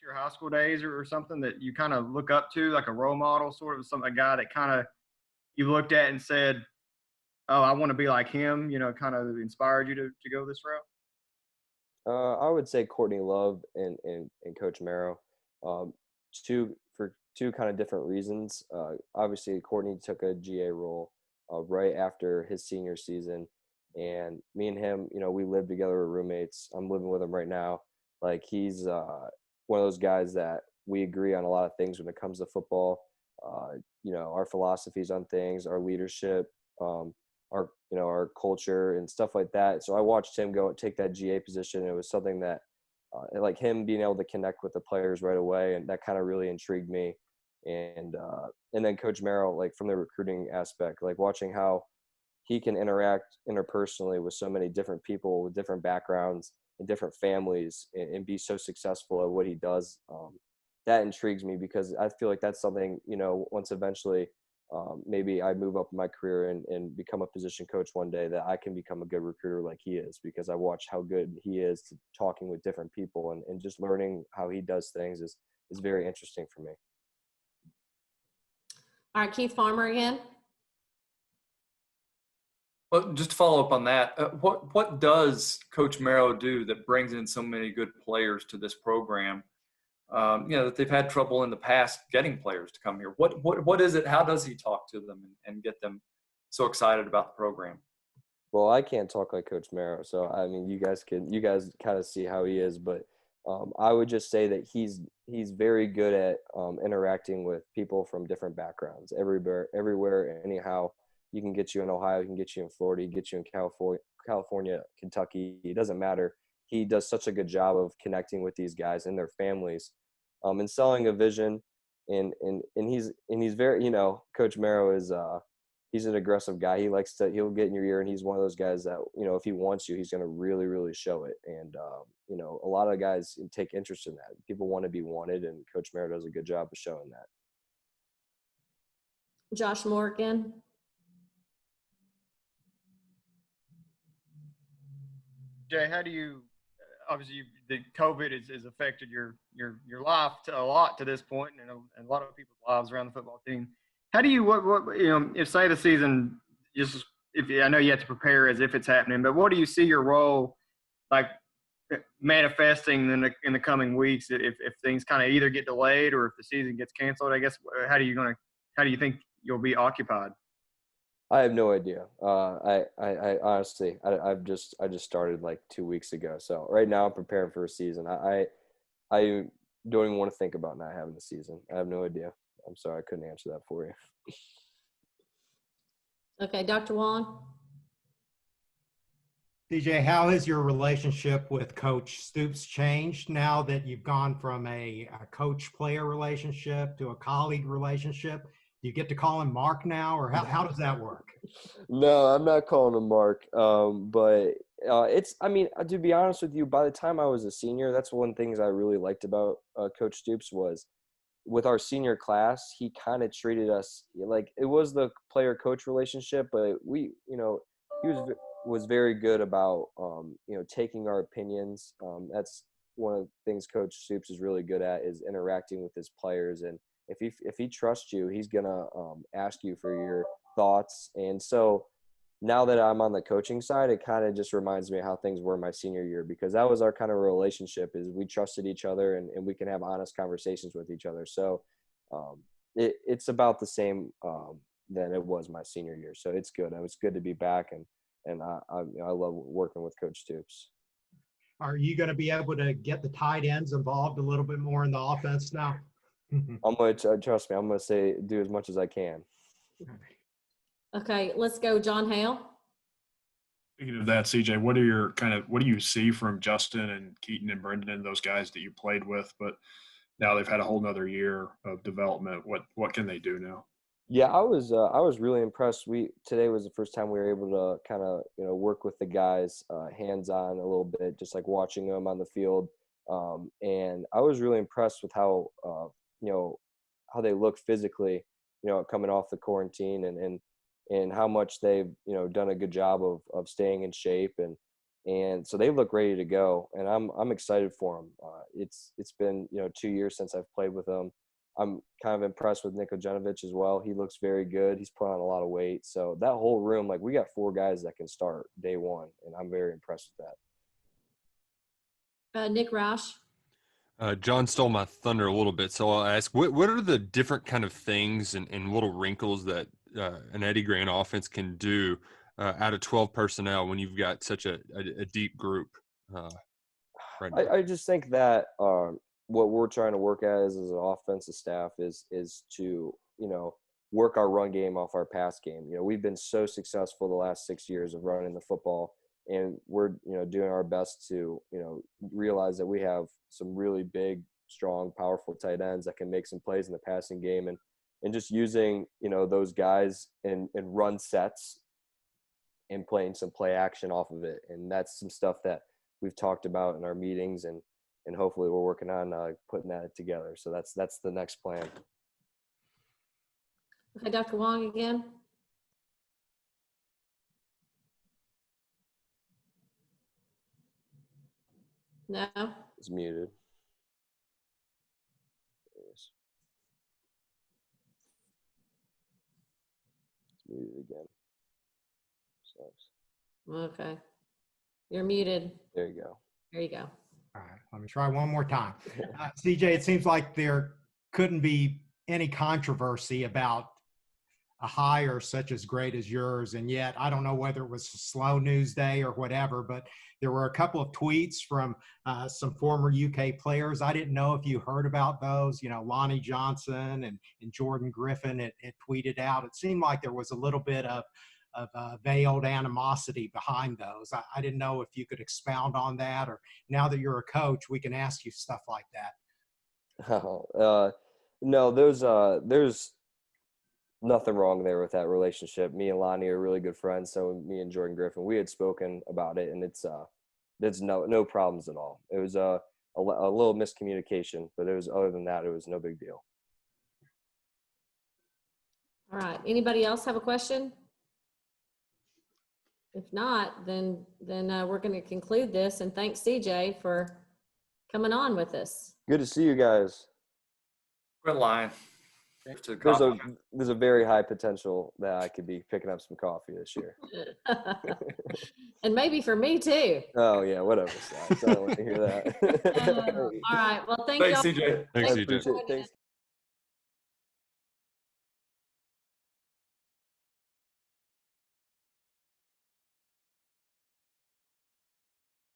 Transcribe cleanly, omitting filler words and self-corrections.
your high school days or something that you kind of look up to, like a role model, sort of a guy that kind of you looked at and said, "Oh, I want to be like him," kind of inspired you to go this route? I would say Courtney Love and Coach Marrow, um, for two kind of different reasons. Obviously, Courtney took a GA role right after his senior season, and me and him, we lived together, we're roommates. I'm living with him right now. Like he's one of those guys that we agree on a lot of things when it comes to football. Our philosophies on things, our leadership. Our culture and stuff like that. So I watched him go and take that GA position. It was something that like him being able to connect with the players right away, and that kind of really intrigued me. And then Coach Merrill, like from the recruiting aspect, like watching how he can interact interpersonally with so many different people with different backgrounds and different families, and be so successful at what he does. That intrigues me because I feel like that's something, once eventually maybe I move up in my career and become a position coach one day, that I can become a good recruiter like he is, because I watch how good he is to talking with different people, and just learning how he does things is very interesting for me. All right, Keith Farmer again. Well, just to follow up on that, what does Coach Marrow do that brings in so many good players to this program? That they've had trouble in the past getting players to come here. What is it? How does he talk to them and get them so excited about the program? Well, I can't talk like Coach Marrow, so I mean, you guys kind of see how he is, but I would just say that he's very good at interacting with people from different backgrounds, everywhere, anyhow. You can get you in Ohio, he can get you in Florida, he can get you in California, Kentucky. It doesn't matter. He does such a good job of connecting with these guys and their families, and selling a vision. And he's very, Coach Marrow is he's an aggressive guy. He'll get in your ear, and he's one of those guys that, if he wants you, he's going to really, really show it. And a lot of guys take interest in that. People want to be wanted, and Coach Marrow does a good job of showing that. Josh Morgan. Jay, how do you obviously the COVID has affected your life a lot to this point, and a lot of people's lives around the football team. How do you what if say the season just if I know you have to prepare as if it's happening, but what do you see your role like manifesting in the coming weeks if things kind of either get delayed or if the season gets canceled? I guess how do you think you'll be occupied? I have no idea. I honestly, I just started like 2 weeks ago. So right now I'm preparing for a season. I don't even want to think about not having a season. I have no idea. I'm sorry, I couldn't answer that for you. Okay, Dr. Wong. DJ, how has your relationship with Coach Stoops changed now that you've gone from a coach-player relationship to a colleague relationship? Do you get to call him Mark now, or how does that work? No, I'm not calling him Mark. But to be honest with you, by the time I was a senior, that's one of the things I really liked about Coach Stoops was with our senior class, he kind of treated us like it was the player-coach relationship, but he was very good about, taking our opinions. That's one of the things Coach Stoops is really good at, is interacting with his players. And if he trusts you, he's going to ask you for your thoughts. And so now that I'm on the coaching side, it kind of just reminds me of how things were my senior year, because that was our kind of relationship, is we trusted each other and we can have honest conversations with each other. So it's about the same than it was my senior year. So it's good. It was good to be back, and I love working with Coach Stoops. Are you going to be able to get the tight ends involved a little bit more in the offense now? I'm going to trust me. I'm going to say do as much as I can. Okay, let's go, John Hale. Speaking of that, CJ, what do you see from Justin and Keaton and Brendan and those guys that you played with, but now they've had a whole nother year of development? What can they do now? Yeah, I was really impressed. Today was the first time we were able to kind of work with the guys hands on a little bit, just like watching them on the field, and I was really impressed with how how they look physically, coming off the quarantine, and how much they've done a good job of staying in shape, and and so they look ready to go, and I'm excited for them. It's been 2 years since I've played with them. I'm kind of impressed with Niko Janovic as well. He looks very good. He's put on a lot of weight. So that whole room, like we got 4 guys that can start day one, and I'm very impressed with that. Nick Roush. John stole my thunder a little bit, so I'll ask: what are the different kind of things and little wrinkles that an Eddie Grant offense can do out of 12 personnel when you've got such a deep group? Right now? I just think that what we're trying to work at as an offensive staff is to work our run game off our pass game. We've been so successful the last 6 years of running the football, and we're doing our best to realize that we have some really big, strong, powerful tight ends that can make some plays in the passing game, and just using those guys and run sets and playing some play action off of it. And that's some stuff that we've talked about in our meetings, and hopefully we're working on putting that together. So that's the next plan. Okay, Dr. Wong again. No. It's muted. It's muted again. Sucks. Okay. You're muted. There you go. There you go. All right, let me try one more time. CJ, it seems like there couldn't be any controversy about a hire such as great as yours, and yet I don't know whether it was a slow news day or whatever, but there were a couple of tweets from some former UK players. I didn't know if you heard about those. Lonnie Johnson and Jordan Griffin had tweeted out. It seemed like there was a little bit of veiled animosity behind those. I didn't know if you could expound on that, or now that you're a coach, we can ask you stuff like that. No, there's nothing wrong there with that relationship. Me and Lonnie are really good friends. So me and Jordan Griffin, we had spoken about it, and there's no problems at all. It was a little miscommunication, but other than that, it was no big deal. All right. Anybody else have a question? If not, then we're going to conclude this, and thanks CJ for coming on with us. Good to see you guys. Quit lying. There's a very high potential that I could be picking up some coffee this year. And maybe for me too. Oh yeah, whatever. Stacks. I don't want to hear that. All right. Well, Thanks, CJ. Thanks, I CJ. appreciate it. Thanks.